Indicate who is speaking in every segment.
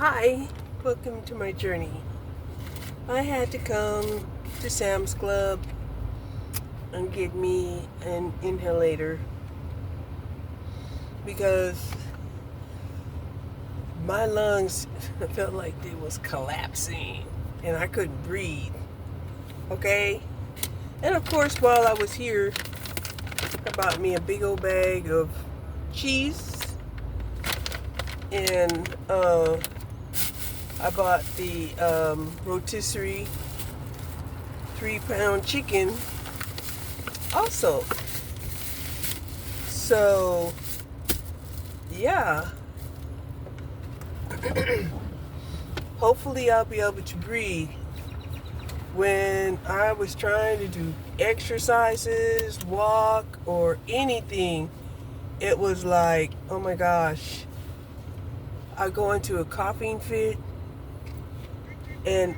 Speaker 1: Hi, welcome to my journey. I had to come to Sam's Club and get me an inhalator because my lungs felt like they was collapsing and I couldn't breathe. Okay? And of course, while I was here, I bought me a big old bag of cheese and I bought the rotisserie 3-pound chicken also. So, yeah. Hopefully I'll be able to breathe. When I was trying to do exercises, walk, or anything, it was like, oh my gosh, I go into a coughing fit. And,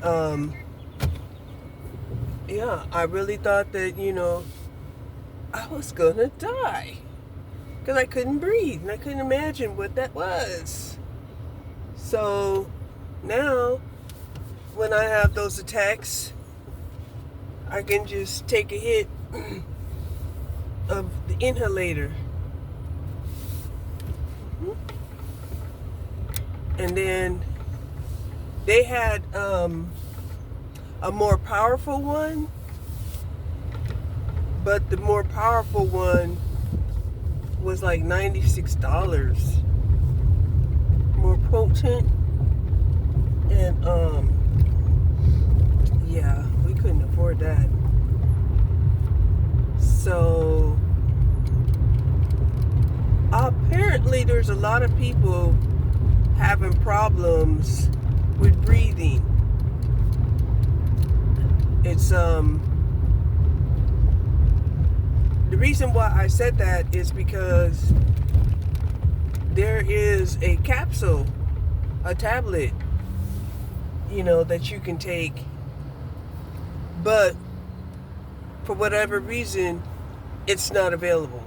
Speaker 1: yeah, I really thought that, I was gonna die. Because I couldn't breathe and I couldn't imagine what that was. So, now, when I have those attacks, I can just take a hit of the inhalator. And then they had a more powerful one, but the more powerful one was like $96. More potent. And yeah, we couldn't afford that. So apparently there's a lot of people having problems with breathing. It's the reason why I said that is because there is a capsule, a tablet, that you can take, but for whatever reason it's not available.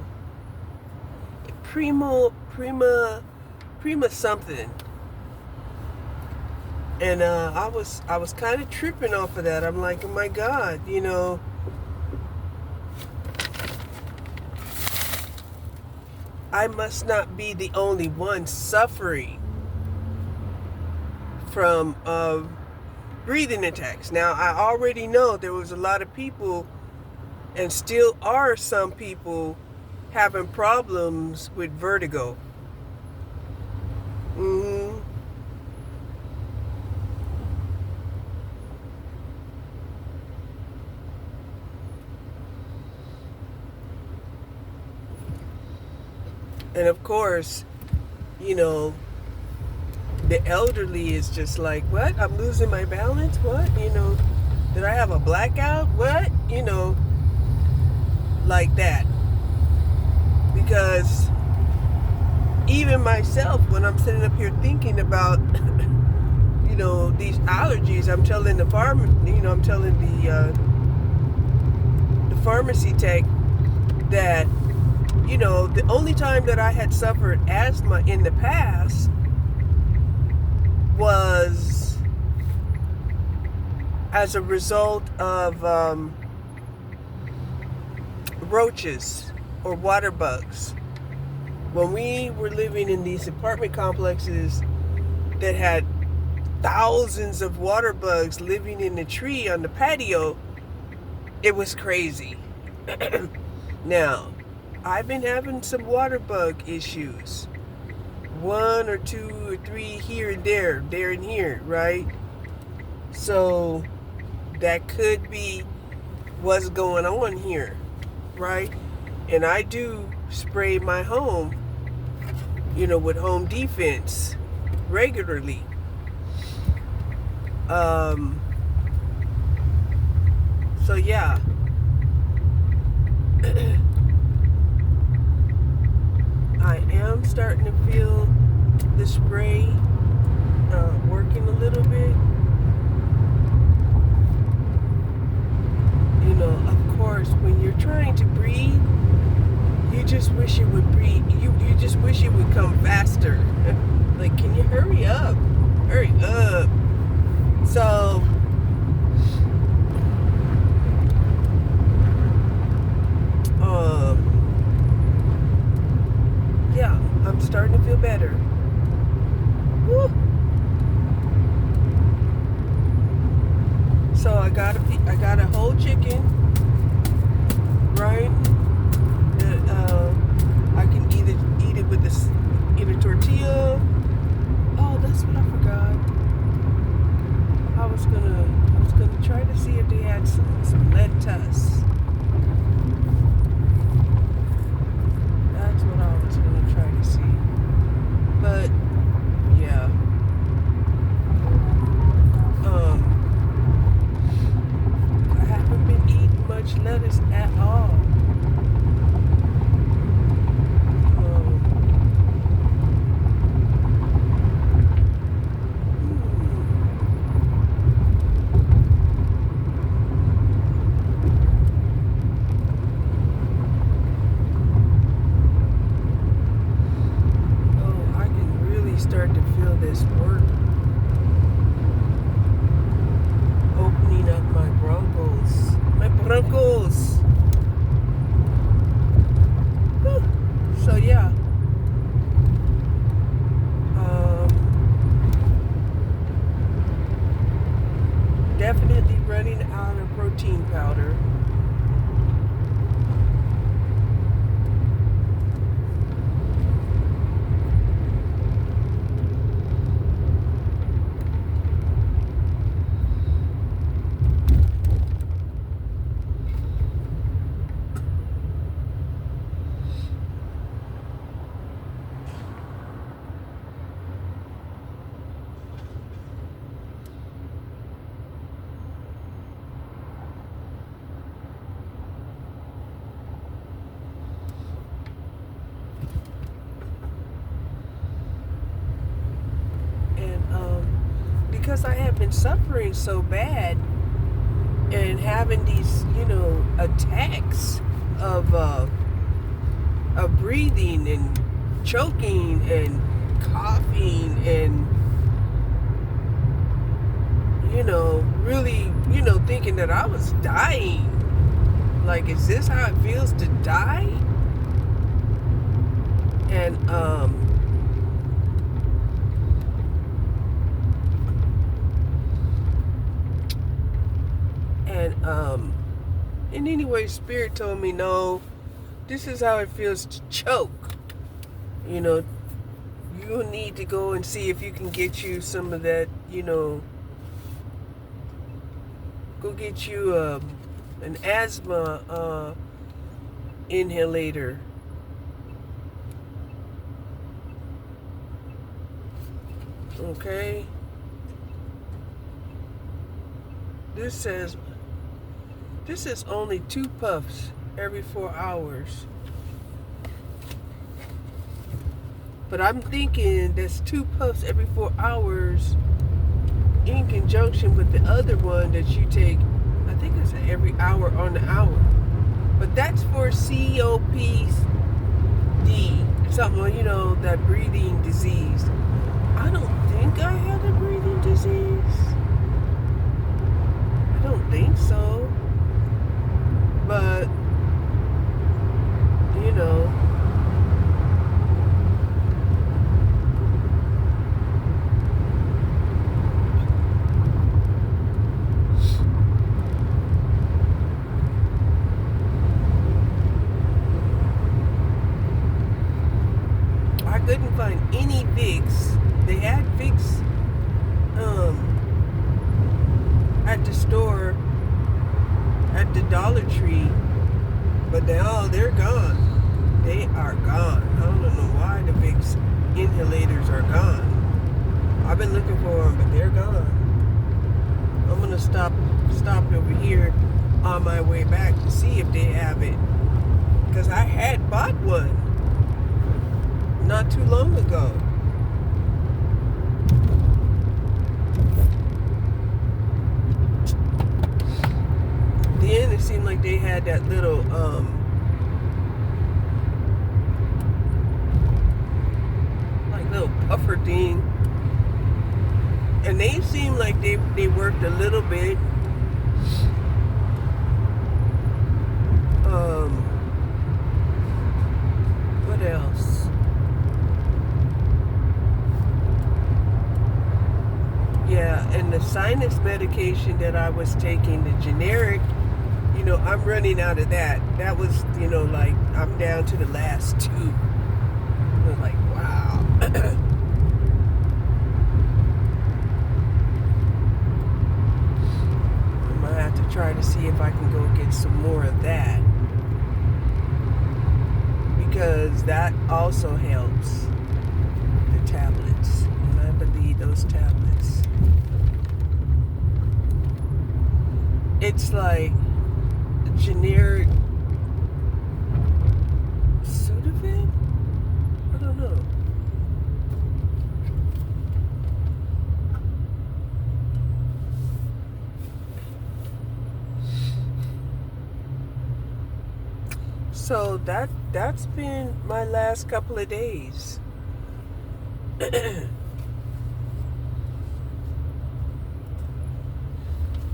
Speaker 1: Prima something. And I was kind of tripping off of that. I'm like, oh my God, I must not be the only one suffering from breathing attacks. Now, I already know there was a lot of people, and still are some people, having problems with vertigo. And of course, the elderly is just like, what? I'm losing my balance? What? Did I have a blackout? What? Like that. Because even myself, when I'm sitting up here thinking about, these allergies, I'm telling the the pharmacy tech that, the only time that I had suffered asthma in the past was as a result of roaches or water bugs. When we were living in these apartment complexes that had thousands of water bugs living in the tree on the patio, it was crazy. Now, I've been having some water bug issues. 1 or 2 or 3 here and there and here, right? So that could be what's going on here, right? And I do spray my home, with home defense regularly. So yeah. I am starting to feel the spray working a little bit. Of course, when you're trying to breathe, you just wish it would breathe. You just wish it would come faster. Like, can you hurry up? Hurry up. So, yeah, I'm starting to feel better. Woo. So I got a whole chicken, right? That I can either eat it with in a tortilla. Oh, that's what I forgot. I was gonna try to see if they had some lettuce. That's what I was gonna try to see. But yeah. I haven't been eating much lettuce at all. Oh, I can really start to feel this work opening up my bronchos. My bronchos. Whew. So yeah. Definitely running out of protein powder. Because I have been suffering so bad and having these, attacks of breathing and choking and coughing and really, thinking that I was dying. Like, is this how it feels to die? And and anyway, Spirit told me, no, this is how it feels to choke. You need to go and see if you can get you some of that, go get you an asthma inhalator. Okay? This says only 2 puffs every 4 hours. But I'm thinking that's 2 puffs every 4 hours in conjunction with the other one that you take, I think it's every hour on the hour. But that's for COPD, something, that breathing disease. I don't think I had a breathing disease. I don't think so. But, I couldn't find any Vicks. They had Vicks at the store, at the Dollar Tree, but now they're gone. They are gone. I don't know why the Vicks inhalators are gone. I've been looking for them, but they're gone. I'm gonna stop over here on my way back to see if they have it, because I had bought one not too long ago. Then it seemed like they had that little little puffer thing And they seem like they worked a little bit. What else? Yeah, and the sinus medication that I was taking, the generic, I'm running out of that. That was, like I'm down to the last two. I was like, wow. I'm gonna have to try to see if I can go get some more of that, because that also helps, the tablets. And I believe those tablets, it's like generic Sudafed? I don't know. So that's been my last couple of days.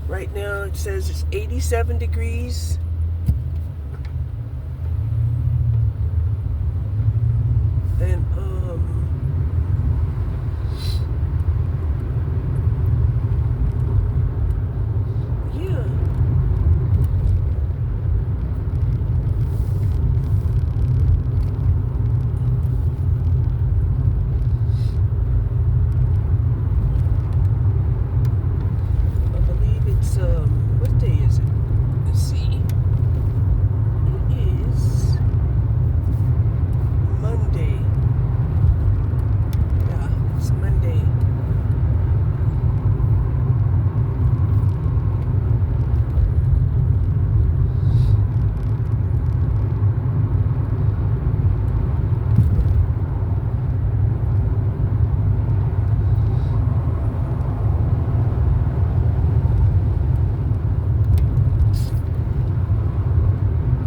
Speaker 1: Right now it says it's 87 degrees. And yeah. I believe it's what day is it? Let's see. It is Monday. Yeah, it's Monday.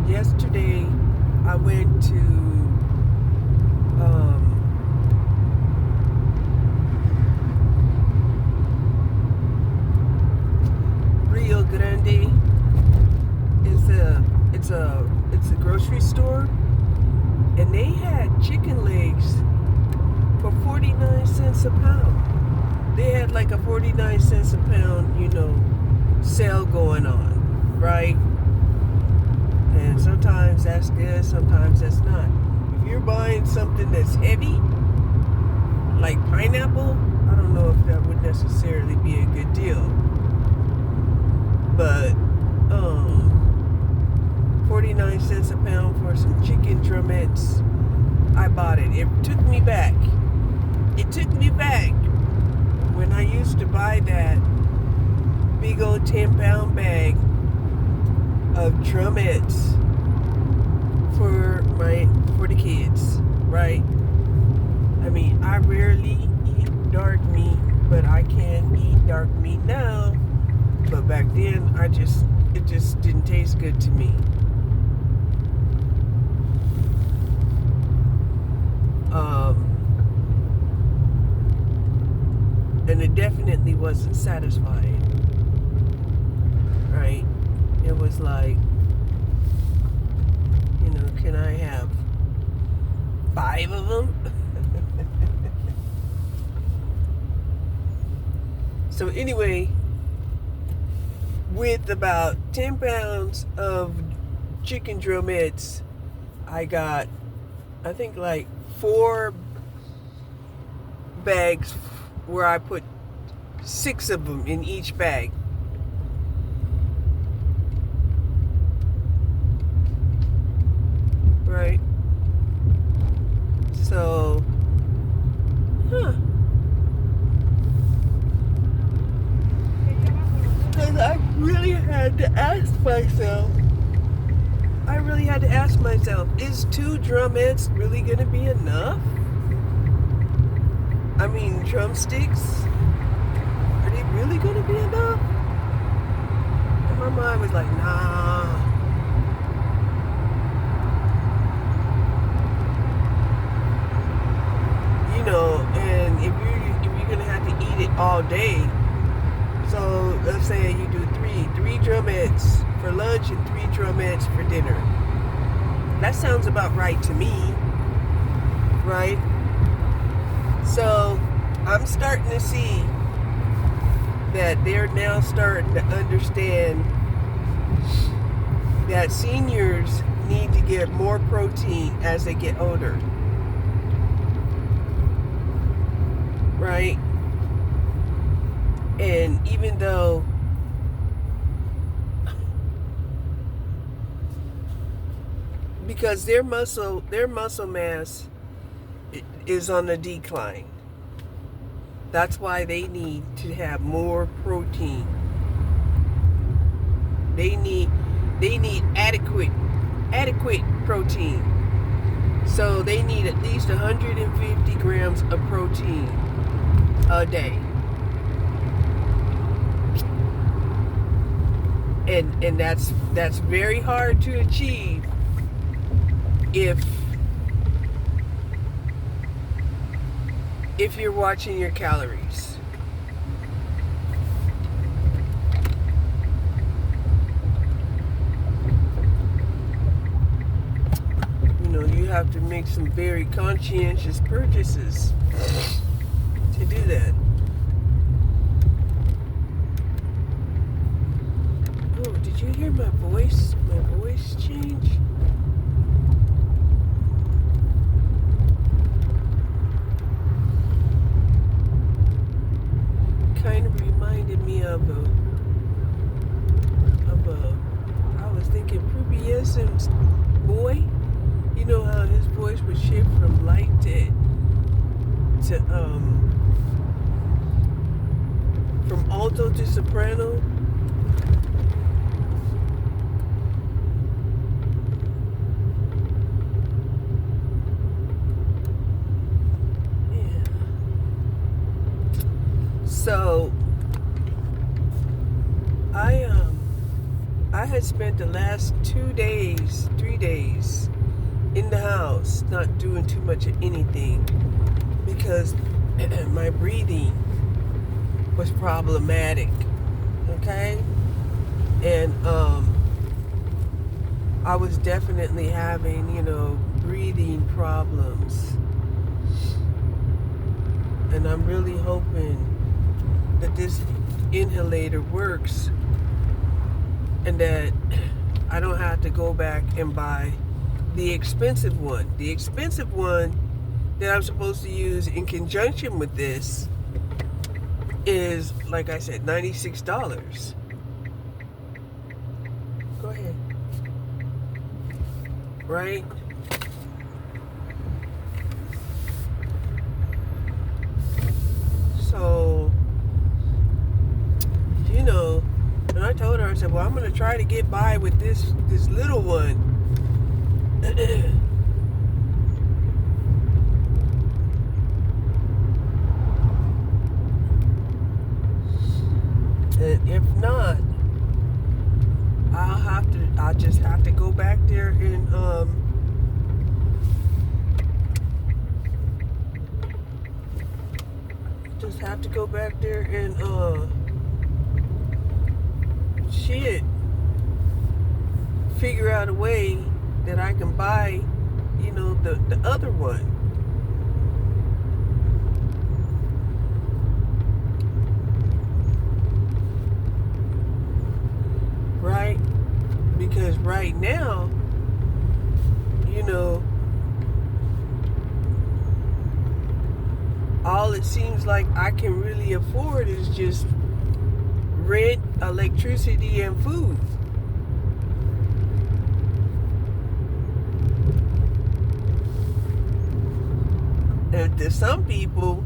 Speaker 1: Yesterday I went to Rio Grande. It's a grocery store, and they had chicken legs for 49 cents a pound. They had like a 49 cents a pound, sale going on, right? And sometimes that's good, sometimes that's not. If you're buying something that's heavy, like pineapple, I don't know if that would necessarily be a good deal. But 49 cents a pound for some chicken drumettes, I bought it. It took me back. It took me back when I used to buy that big old 10-pound bag of drumettes for the kids, right? I mean, I rarely eat dark meat, but I can eat dark meat now. But back then, it just didn't taste good to me. And it definitely wasn't satisfying, right? It was like, can I have 5 of them? So anyway, with about 10 pounds of chicken drumettes, I got, I think, like 4 bags where I put 6 of them in each bag. Right? So, because I really had to ask myself, is 2 drumettes really going to be enough? I mean, drumsticks, are they really going to be enough? And my mind was like, nah. And if you're gonna have to eat it all day. So let's say you do three drumettes for lunch and 3 drumettes for dinner. That sounds about right to me, right? So I'm starting to see that they're now starting to understand that seniors need to get more protein as they get older, right? And even though because their muscle mass is on the decline, that's why they need to have more protein. They need adequate protein. So they need at least 150 grams of protein a day. And that's very hard to achieve if you're watching your calories. You have to make some very conscientious purchases to do that. Oh, did you hear my voice? My voice change? Kind of reminded me of I was thinking Prubiessim's boy. You know how his voice would shift from light to from alto to soprano. Yeah. So I had spent the last 3 days in the house, not doing too much of anything because my breathing was problematic. Okay? And I was definitely having, breathing problems. And I'm really hoping that this inhalator works and that I don't have to go back and buy the expensive one. The expensive one that I'm supposed to use in conjunction with this is, like I said, $96. Go ahead. Right? So, and I told her, I said, well, I'm going to try to get by with this little one. And if not, I'll just have to go back there and figure out a way that I can buy, the other one. Right? Because right now, all it seems like I can really afford is just rent, electricity, and food. And to some people,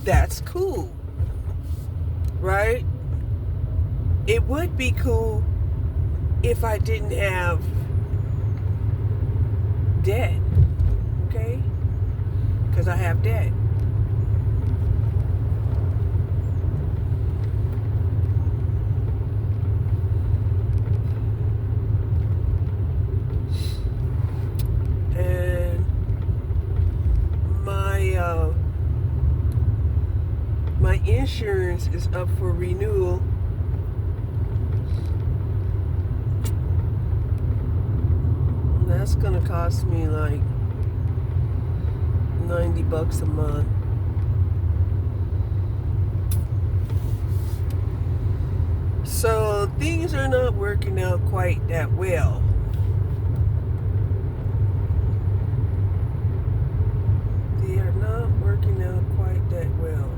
Speaker 1: that's cool. Right? It would be cool if I didn't have debt. Okay? Because I have debt. my insurance is up for renewal. And that's gonna cost me like $90 a month. So things are not working out quite that well. They are not working out quite that well.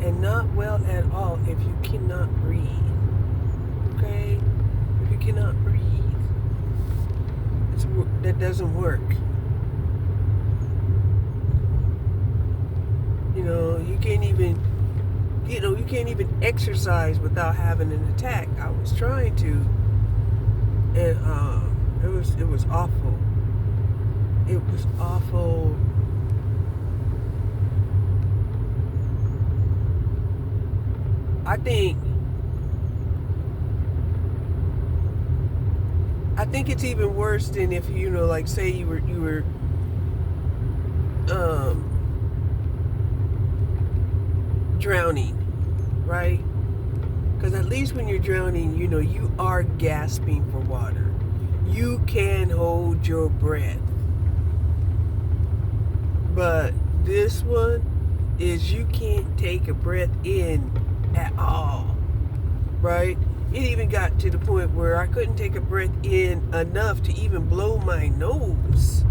Speaker 1: And not well at all if you cannot breathe. Okay? If you cannot breathe, that doesn't work. You can't even exercise without having an attack. I was trying to, and it was awful. It was awful. I think it's even worse than if like say you were drowning, right? Because at least when you're drowning, you are gasping for water. You can hold your breath. But this one is you can't take a breath in at all, right? It even got to the point where I couldn't take a breath in enough to even blow my nose.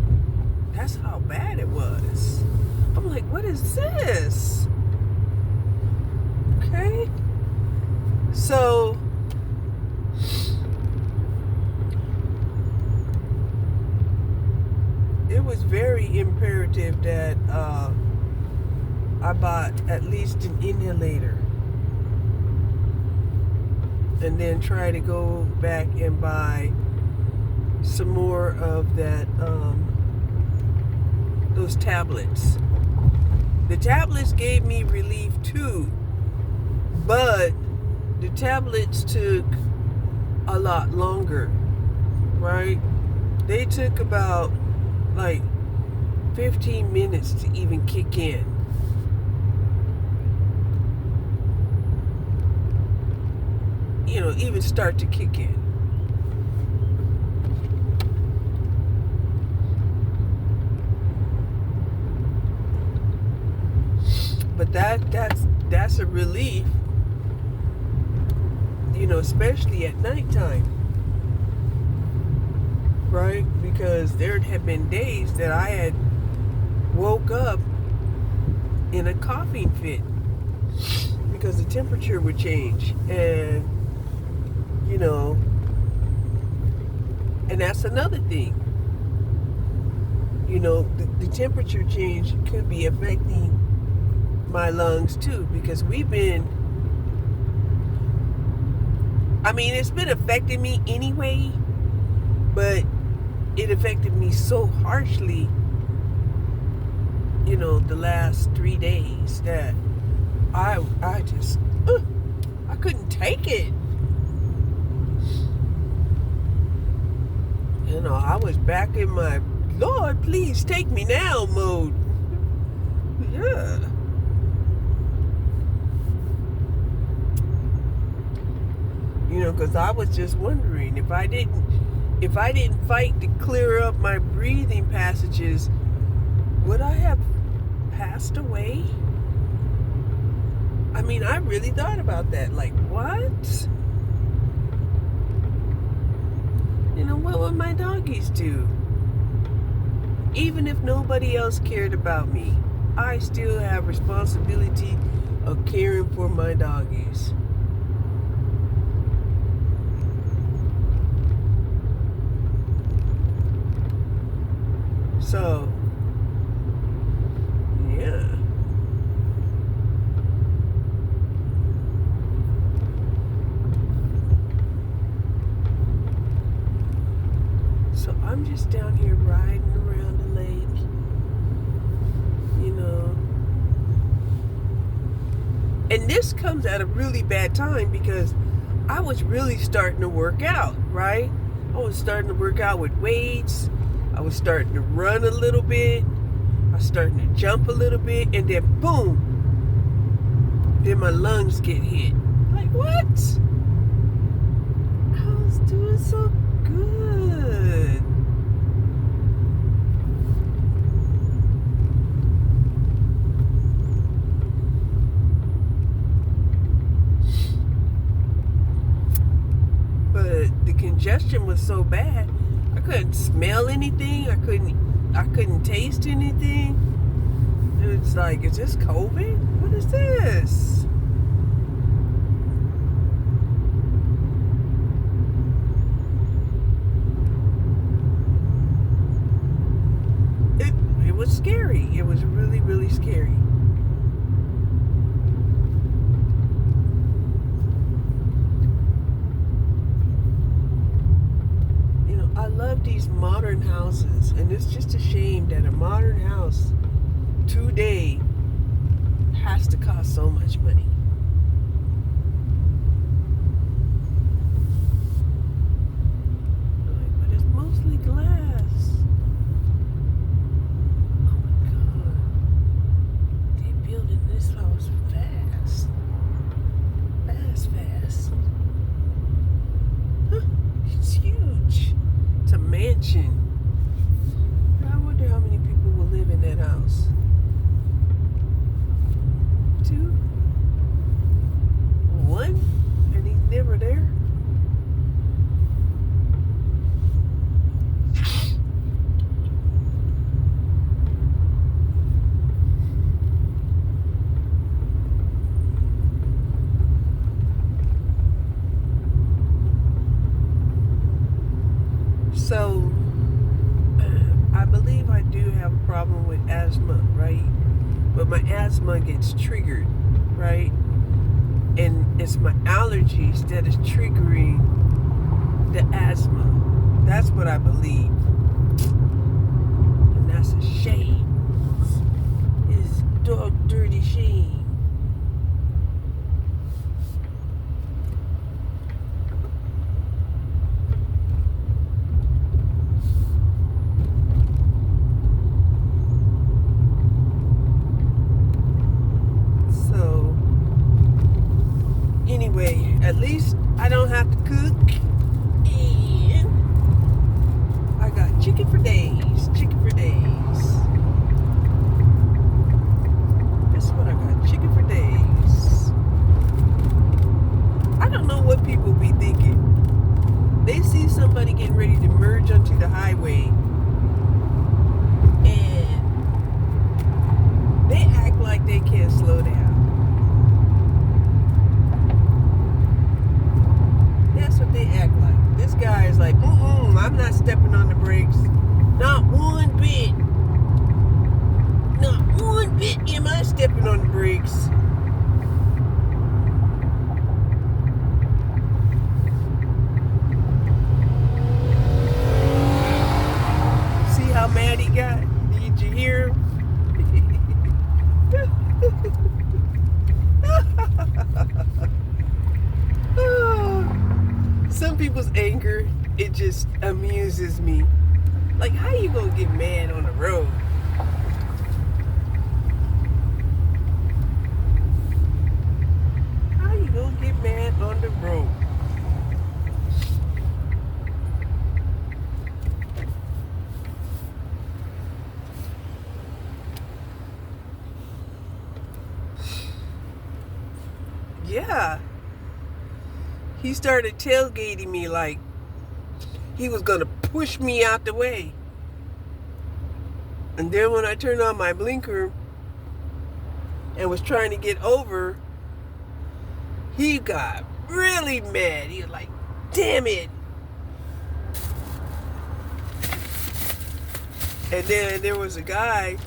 Speaker 1: That's how bad it was. I'm like, what is this? Okay. So it was very imperative that I bought at least an inhalator, and then try to go back and buy some more of that, those tablets. The tablets gave me relief too, but the tablets took a lot longer, right? They took about like 15 minutes to even kick in. Even start to kick in. But that's a relief, especially at nighttime, right? Because there had been days that I had woke up in a coughing fit because the temperature would change, and and that's another thing. The temperature change could be affecting my lungs too, because it's been affecting me anyway, but it affected me so harshly, the last 3 days that I just, I couldn't take it. I was back in my Lord, please take me now mode. Yeah. Because I was just wondering if I didn't fight to clear up my breathing passages, would I have passed away? I really thought about that. Like, what? What would my doggies do? Even if nobody else cared about me, I still have responsibility of caring for my doggies. So, yeah. So I'm just down here riding around the lake, And this comes at a really bad time because I was really starting to work out, right? I was starting to work out with weights. I was starting to run a little bit. I was starting to jump a little bit. And then boom, then my lungs get hit. Like, what? I was doing so good. But the congestion was so bad, I couldn't smell anything. I couldn't taste anything. It's like, is this COVID? What is this? It was scary. It was really, really scary. I love these modern houses, and it's just a shame that a modern house today has to cost so much money. But it's mostly glass. Oh my God. They're building this house fast. Fast. Huh, it's huge. It's a mansion. I wonder how many people will live in that house. 2? 1? And he's never there. So, I believe I do have a problem with asthma, right? But my asthma gets triggered, right? And it's my allergies that is triggering the asthma. That's what I believe. And that's a shame. It's dog dirty shame. Anyway, at least I don't have to cook, and I got chicken for days. That's what I got, chicken for days. I don't know what people be thinking. They see somebody getting ready to merge onto the highway, and they act like they can't slow down. That's what they act like. This guy is like, I'm not stepping on the brakes. Not one bit. Not one bit am I stepping on the brakes. See how mad he got? Did you hear him? Some people's anger, it just amuses me. Like, how you gonna get mad on the road? How you gonna get mad on the road? Yeah. He started tailgating me like he was gonna push me out the way. And then when I turned on my blinker and was trying to get over, he got really mad. He was like, damn it. And then there was a guy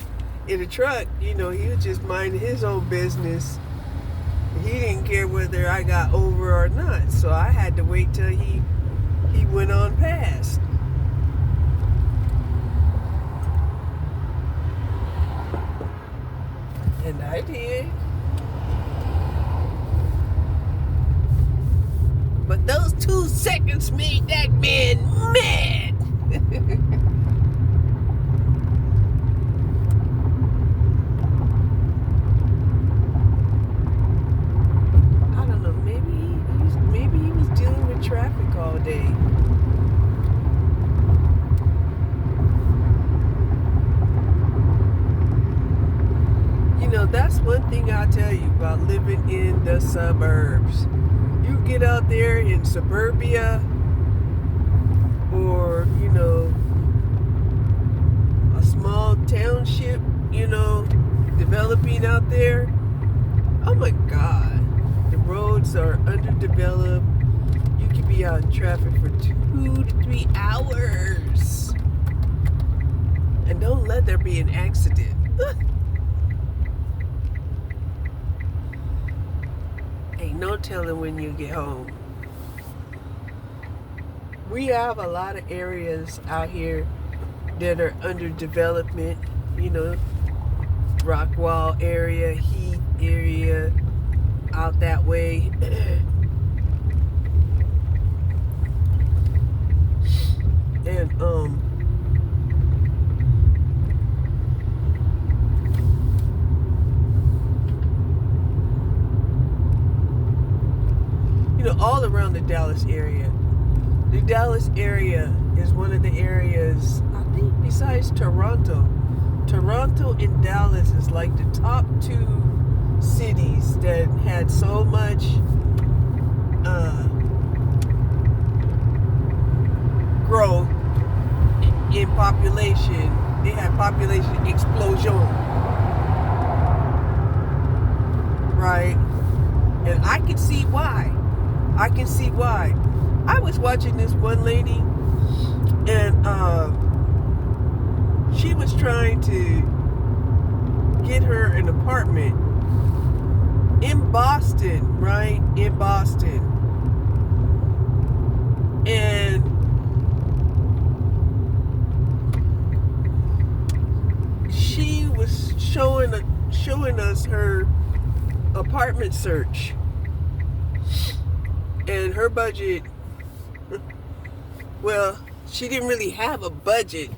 Speaker 1: in a truck, he was just minding his own business. He didn't care whether I got over or not. So I had to wait till he went on past. And I did. But those 2 seconds roads made that man mad. I don't know. Maybe he was dealing with traffic all day. You know, that's one thing I'll tell you about living in the suburbs. You get out there in suburbia or, you know, a small township, you know, developing out there. Oh my God. The roads are underdeveloped. You could be out in traffic for 2 to 3 hours. And don't let there be an accident. Ain't no telling when you get home. We have a lot of areas out here that are under development. You know, Rockwall area, Heath area, out that way. And you know, all around the Dallas area. The Dallas area is one of the areas, I think, besides Toronto. Toronto and Dallas is like the top two cities that had so much growth in population. They had population explosion. Right? And I can see why. I was watching this one lady, and she was trying to get her an apartment in Boston, right? In Boston. And she was showing us her apartment search. And her budget, well, she didn't really have a budget.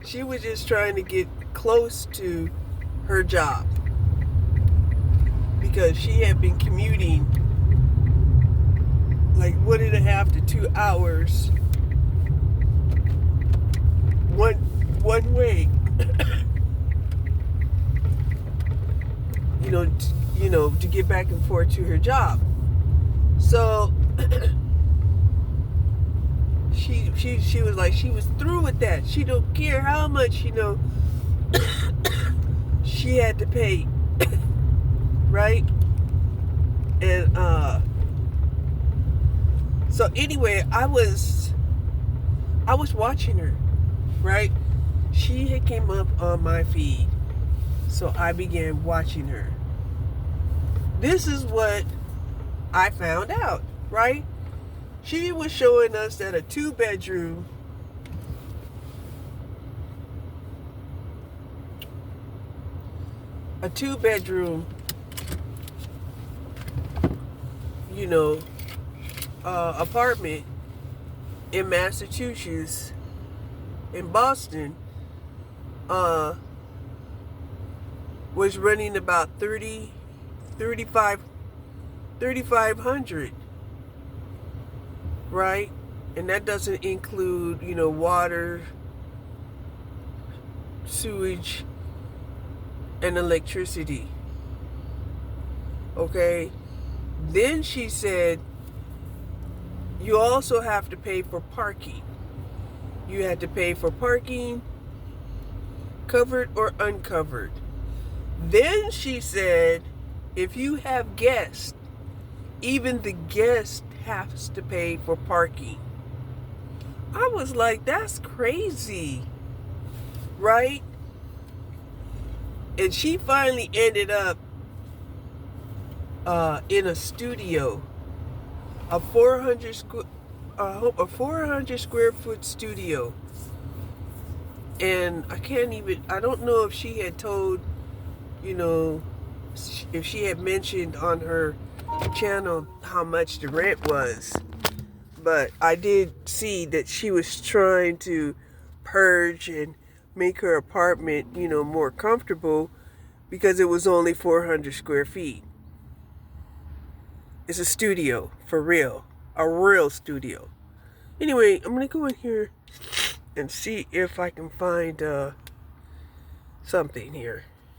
Speaker 1: She was just trying to get close to her job because she had been commuting like 1.5 to 2 hours one way. you know, to get back and forth to her job. So she was like, she was through with that. She don't care how much, you know, she had to pay. Right? And so anyway, I was watching her, right? She had came up on my feed. So I began watching her. This is what I found out, right? She was showing us that a two-bedroom you know, apartment in Massachusetts, in Boston, was running about $3,500, right? And that doesn't include, you know, water, sewage, and electricity. Okay? Then she said, you also have to pay for parking. You had to pay for parking, covered or uncovered. Then she said, if you have guests, even the guest has to pay for parking. I was like, that's crazy, right? And she finally ended up in a studio, a 400 square foot studio. And I don't know if she had told, you know, if she had mentioned on her channel how much the rent was. But I did see that she was trying to purge and make her apartment, more comfortable because it was only 400 square feet. It's a studio, for real. A real studio. Anyway, I'm going to go in here and see if I can find something here.